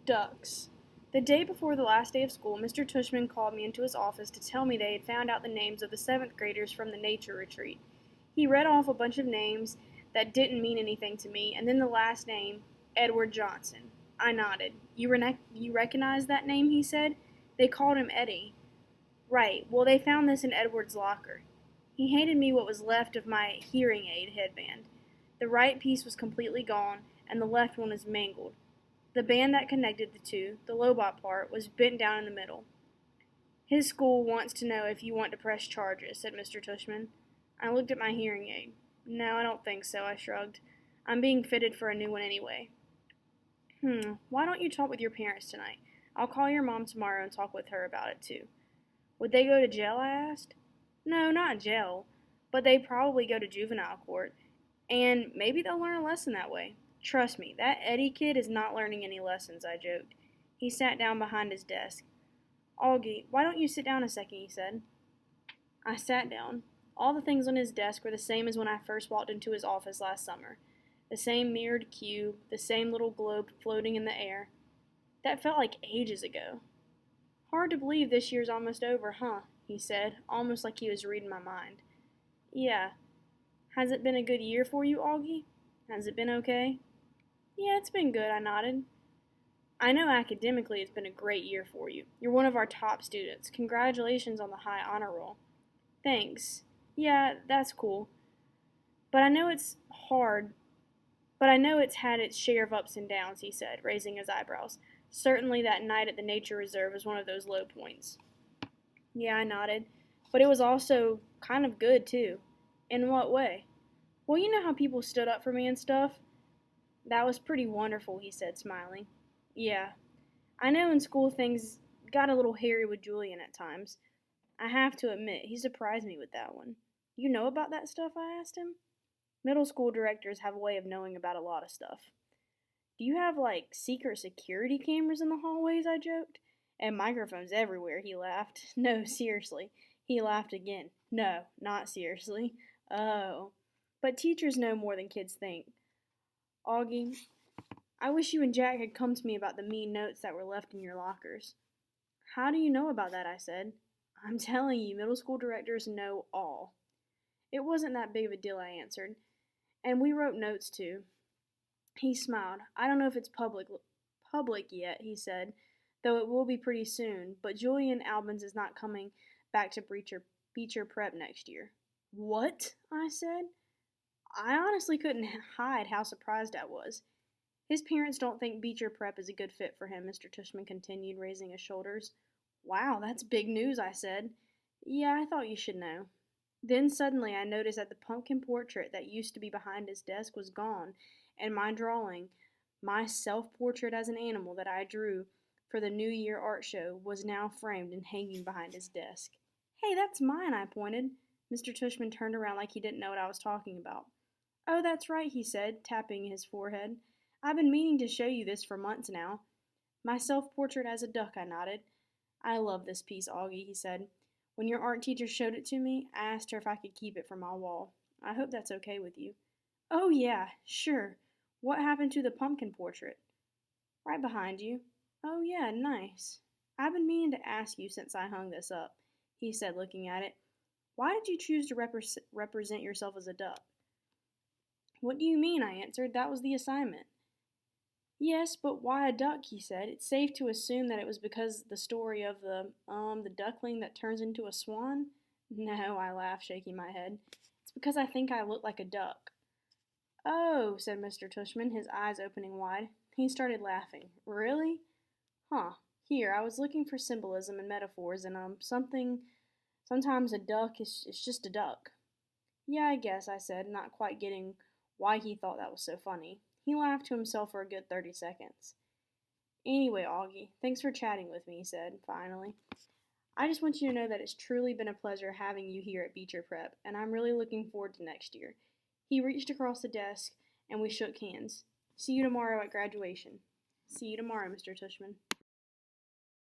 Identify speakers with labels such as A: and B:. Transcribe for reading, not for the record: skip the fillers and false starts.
A: Ducks. The day before the last day of school, Mr. Tushman called me into his office to tell me they had found out the names of the seventh graders from the nature retreat. He read off a bunch of names that didn't mean anything to me, and then the last name, Edward Johnson. I nodded. You recognize that name? He said. They called him Eddie. Right. Well, they found this in Edward's locker. He handed me what was left of my hearing aid headband. The right piece was completely gone, and the left one was mangled. The band that connected the two, the Lobot part, was bent down in the middle. His school wants to know if you want to press charges, said Mr. Tushman. I looked at my hearing aid. No, I don't think so, I shrugged. I'm being fitted for a new one anyway. Why don't you talk with your parents tonight? I'll call your mom tomorrow and talk with her about it too. Would they go to jail, I asked. No, not jail, but they probably go to juvenile court, and maybe they'll learn a lesson that way. Trust me, that Eddie kid is not learning any lessons, I joked. He sat down behind his desk. Augie, why don't you sit down a second, he said. I sat down. All the things on his desk were the same as when I first walked into his office last summer. The same mirrored cube, the same little globe floating in the air. That felt like ages ago. Hard to believe this year's almost over, huh? He said, almost like he was reading my mind. Yeah. Has it been a good year for you, Augie? Has it been okay? Yeah, it's been good, I nodded. I know academically it's been a great year for you. You're one of our top students. Congratulations on the high honor roll. Thanks. Yeah, that's cool. But I know it's hard. But I know it's had its share of ups and downs, he said, raising his eyebrows. Certainly that night at the nature reserve was one of those low points. Yeah, I nodded. But it was also kind of good, too. In what way? Well, you know how people stood up for me and stuff? That was pretty wonderful, he said, smiling. Yeah. I know in school things got a little hairy with Julian at times. I have to admit, he surprised me with that one. You know about that stuff? I asked him. Middle school directors have a way of knowing about a lot of stuff. Do you have, like, secret security cameras in the hallways? I joked. And microphones everywhere, he laughed. No, seriously. He laughed again. No, not seriously. Oh. But teachers know more than kids think. Augie, I wish you and Jack had come to me about the mean notes that were left in your lockers. How do you know about that? I said. I'm telling you, middle school directors know all. It wasn't that big of a deal, I answered. And we wrote notes too. He smiled. I don't know if it's public yet, he said, though it will be pretty soon, but Julian Albans is not coming back to Beecher Prep next year. What? I said. I honestly couldn't hide how surprised I was. His parents don't think Beecher Prep is a good fit for him, Mr. Tushman continued, raising his shoulders. Wow, that's big news, I said. Yeah, I thought you should know. Then suddenly I noticed that the pumpkin portrait that used to be behind his desk was gone, and my drawing, my self-portrait as an animal that I drew for the New Year art show, was now framed and hanging behind his desk. Hey, that's mine, I pointed. Mr. Tushman turned around like he didn't know what I was talking about. Oh, that's right, he said, tapping his forehead. I've been meaning to show you this for months now. My self-portrait as a duck, I nodded. I love this piece, Augie, he said. When your art teacher showed it to me, I asked her if I could keep it for my wall. I hope that's okay with you. Oh, yeah, sure. What happened to the pumpkin portrait? Right behind you. Oh, yeah, nice. I've been meaning to ask you since I hung this up, he said, looking at it. Why did you choose to represent yourself as a duck? What do you mean? I answered. That was the assignment. Yes, but why a duck, he said. It's safe to assume that it was because the story of the duckling that turns into a swan? No, I laughed, shaking my head. It's because I think I look like a duck. Oh, said Mr. Tushman, his eyes opening wide. He started laughing. Really? Huh. Here, I was looking for symbolism and metaphors, and sometimes a duck is just a duck. Yeah, I guess, I said, not quite getting why he thought that was so funny. He laughed to himself for a good 30 seconds. Anyway, Augie, thanks for chatting with me, he said, finally. I just want you to know that it's truly been a pleasure having you here at Beecher Prep, and I'm really looking forward to next year. He reached across the desk, and we shook hands. See you tomorrow at graduation. See you tomorrow, Mr. Tushman.